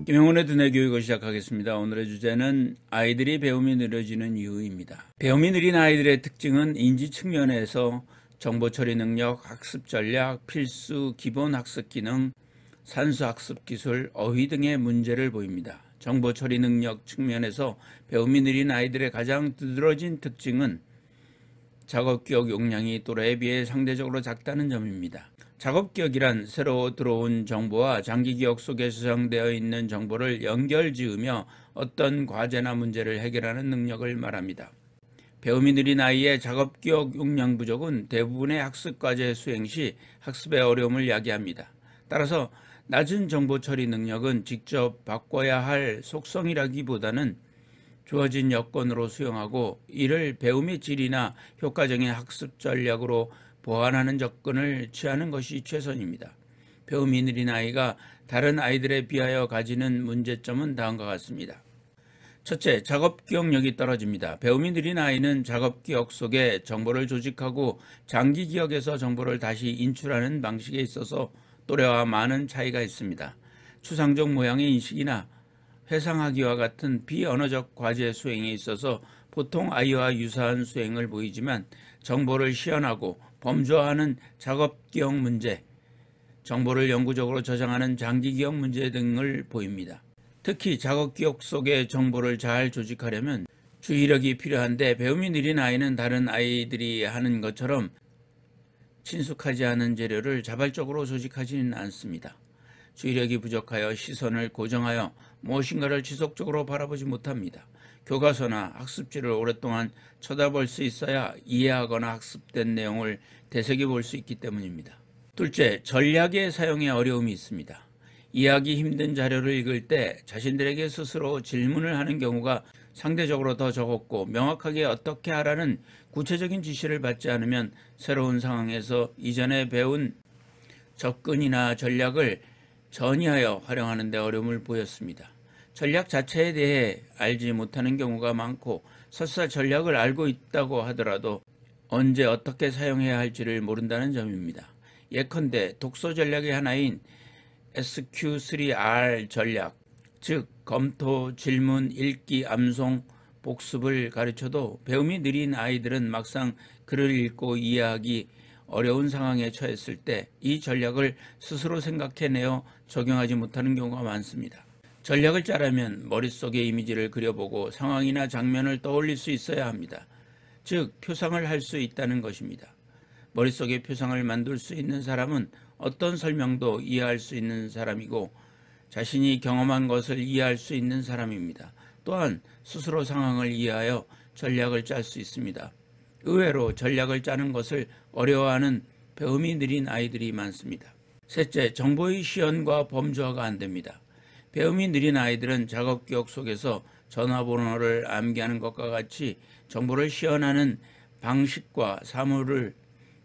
김영훈의 두뇌 교육을 시작하겠습니다. 오늘의 주제는 아이들이 배움이 느려지는 이유입니다. 배움이 느린 아이들의 특징은 인지 측면에서 정보 처리 능력, 학습 전략, 필수 기본 학습 기능, 산수 학습 기술, 어휘 등의 문제를 보입니다. 정보 처리 능력 측면에서 배움이 느린 아이들의 가장 두드러진 특징은 작업기억 용량이 또래에 비해 상대적으로 작다는 점입니다. 작업기억이란 새로 들어온 정보와 장기기억 속에 저장되어 있는 정보를 연결지으며 어떤 과제나 문제를 해결하는 능력을 말합니다. 배움이 느린 아이의 작업기억 용량 부족은 대부분의 학습과제 수행 시 학습의 어려움을 야기합니다. 따라서 낮은 정보 처리 능력은 직접 바꿔야 할 속성이라기보다는 주어진 여건으로 수용하고 이를 배움의 질이나 효과적인 학습 전략으로 보완하는 접근을 취하는 것이 최선입니다. 배움이 느린 아이가 다른 아이들에 비하여 가지는 문제점은 다음과 같습니다. 첫째, 작업기억력이 떨어집니다. 배움이 느린 아이는 작업기억 속에 정보를 조직하고 장기기억에서 정보를 다시 인출하는 방식에 있어서 또래와 많은 차이가 있습니다. 추상적 모양의 인식이나 회상하기와 같은 비언어적 과제 수행에 있어서 보통 아이와 유사한 수행을 보이지만 정보를 시연하고 범주화하는 작업기억 문제, 정보를 영구적으로 저장하는 장기기억 문제 등을 보입니다. 특히 작업기억 속의 정보를 잘 조직하려면 주의력이 필요한데 배움이 느린 아이는 다른 아이들이 하는 것처럼 친숙하지 않은 재료를 자발적으로 조직하지는 않습니다. 주의력이 부족하여 시선을 고정하여 무엇인가를 지속적으로 바라보지 못합니다. 교과서나 학습지를 오랫동안 쳐다볼 수 있어야 이해하거나 학습된 내용을 되새겨볼 수 있기 때문입니다. 둘째, 전략의 사용에 어려움이 있습니다. 이해하기 힘든 자료를 읽을 때 자신들에게 스스로 질문을 하는 경우가 상대적으로 더 적었고 명확하게 어떻게 하라는 구체적인 지시를 받지 않으면 새로운 상황에서 이전에 배운 접근이나 전략을 전이하여 활용하는 데 어려움을 보였습니다. 전략 자체에 대해 알지 못하는 경우가 많고 설사 전략을 알고 있다고 하더라도 언제 어떻게 사용해야 할지를 모른다는 점입니다. 예컨대 독서 전략의 하나인 SQ3R 전략, 즉 검토, 질문, 읽기, 암송, 복습을 가르쳐도 배움이 느린 아이들은 막상 글을 읽고 이해하기 어려운 상황에 처했을 때 이 전략을 스스로 생각해내어 적용하지 못하는 경우가 많습니다. 전략을 짜려면 머릿속에 이미지를 그려보고 상황이나 장면을 떠올릴 수 있어야 합니다. 즉 표상을 할 수 있다는 것입니다. 머릿속에 표상을 만들 수 있는 사람은 어떤 설명도 이해할 수 있는 사람이고 자신이 경험한 것을 이해할 수 있는 사람입니다. 또한 스스로 상황을 이해하여 전략을 짤 수 있습니다. 의외로 전략을 짜는 것을 어려워하는 배움이 느린 아이들이 많습니다. 셋째, 정보의 시연과 범주화가 안 됩니다. 배움이 느린 아이들은 작업기억 속에서 전화번호를 암기하는 것과 같이 정보를 시연하는 방식과 사물을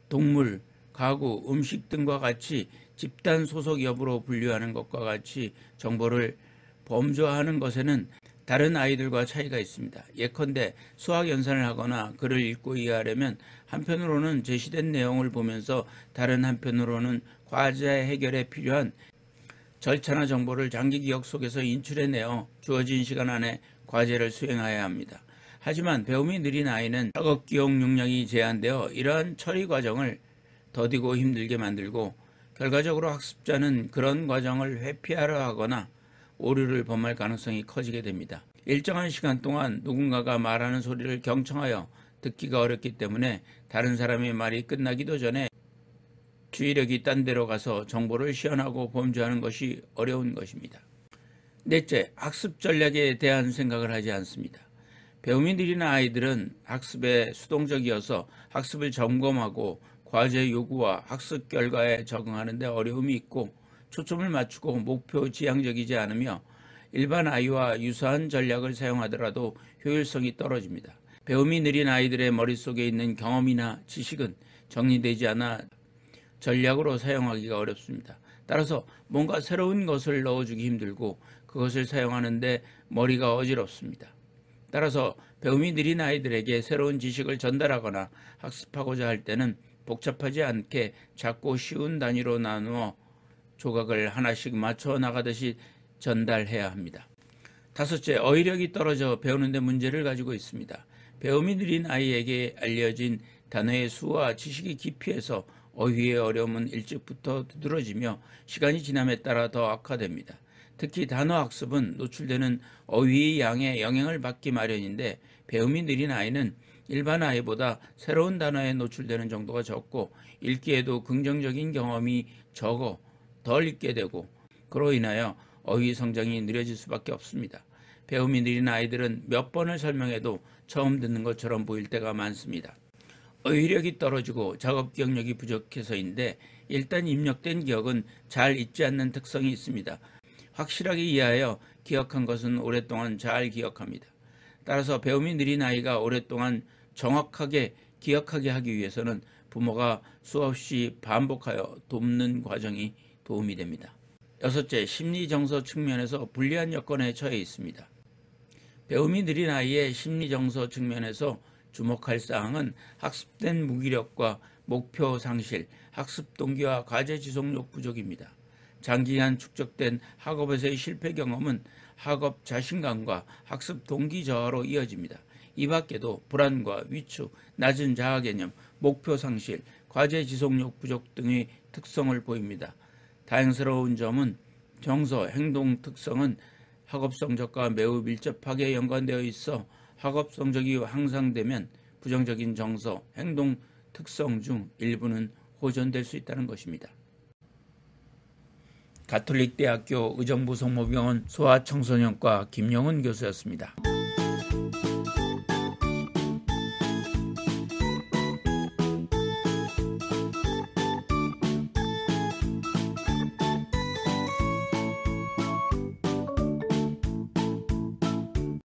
동물, 가구, 음식 등과 같이 집단 소속 여부로 분류하는 것과 같이 정보를 범주화하는 것에는 다른 아이들과 차이가 있습니다. 예컨대 수학 연산을 하거나 글을 읽고 이해하려면 한편으로는 제시된 내용을 보면서 다른 한편으로는 과제 해결에 필요한 절차나 정보를 장기 기억 속에서 인출해내어 주어진 시간 안에 과제를 수행해야 합니다. 하지만 배움이 느린 아이는 작업 기억 용량이 제한되어 이러한 처리 과정을 더디고 힘들게 만들고 결과적으로 학습자는 그런 과정을 회피하려 하거나 오류를 범할 가능성이 커지게 됩니다. 일정한 시간 동안 누군가가 말하는 소리를 경청하여 듣기가 어렵기 때문에 다른 사람의 말이 끝나기도 전에 주의력이 딴 데로 가서 정보를 시연하고 범주하는 것이 어려운 것입니다. 넷째, 학습 전략에 대한 생각을 하지 않습니다. 배움이 느린 아이들은 학습에 수동적이어서 학습을 점검하고 과제 요구와 학습 결과에 적응하는 데 어려움이 있고 초점을 맞추고 목표 지향적이지 않으며 일반 아이와 유사한 전략을 사용하더라도 효율성이 떨어집니다. 배움이 느린 아이들의 머릿속에 있는 경험이나 지식은 정리되지 않아 전략으로 사용하기가 어렵습니다. 따라서 뭔가 새로운 것을 넣어주기 힘들고 그것을 사용하는데 머리가 어지럽습니다. 따라서 배움이 느린 아이들에게 새로운 지식을 전달하거나 학습하고자 할 때는 복잡하지 않게 작고 쉬운 단위로 나누어 조각을 하나씩 맞춰 나가듯이 전달해야 합니다. 다섯째, 어휘력이 떨어져 배우는 데 문제를 가지고 있습니다. 배움이 느린 아이에게 알려진 단어의 수와 지식의 깊이에서 어휘의 어려움은 일찍부터 두드러지며 시간이 지남에 따라 더 악화됩니다. 특히 단어 학습은 노출되는 어휘의 양에 영향을 받기 마련인데 배움이 느린 아이는 일반 아이보다 새로운 단어에 노출되는 정도가 적고 읽기에도 긍정적인 경험이 적어 덜 읽게 되고 그로 인하여 어휘 성장이 느려질 수밖에 없습니다. 배움이 느린 아이들은 몇 번을 설명해도 처음 듣는 것처럼 보일 때가 많습니다. 어휘력이 떨어지고 작업 기억력이 부족해서인데 일단 입력된 기억은 잘 잊지 않는 특성이 있습니다. 확실하게 이해하여 기억한 것은 오랫동안 잘 기억합니다. 따라서 배움이 느린 아이가 오랫동안 정확하게 기억하게 하기 위해서는 부모가 수없이 반복하여 돕는 과정이 도움이 됩니다. 여섯째, 심리정서 측면에서 불리한 여건에 처해 있습니다. 배움이 느린 아이의 심리정서 측면에서 주목할 사항은 학습된 무기력과 목표 상실, 학습 동기와 과제 지속력 부족입니다. 장기간 축적된 학업에서의 실패 경험은 학업 자신감과 학습 동기 저하로 이어집니다. 이 밖에도 불안과 위축, 낮은 자아 개념, 목표 상실, 과제 지속력 부족 등의 특성을 보입니다. 다행스러운 점은 정서, 행동 특성은 학업 성적과 매우 밀접하게 연관되어 있어 학업 성적이 향상되면 부정적인 정서, 행동 특성 중 일부는 호전될 수 있다는 것입니다. 가톨릭대학교 의정부 성모병원 소아청소년과 김영은 교수였습니다.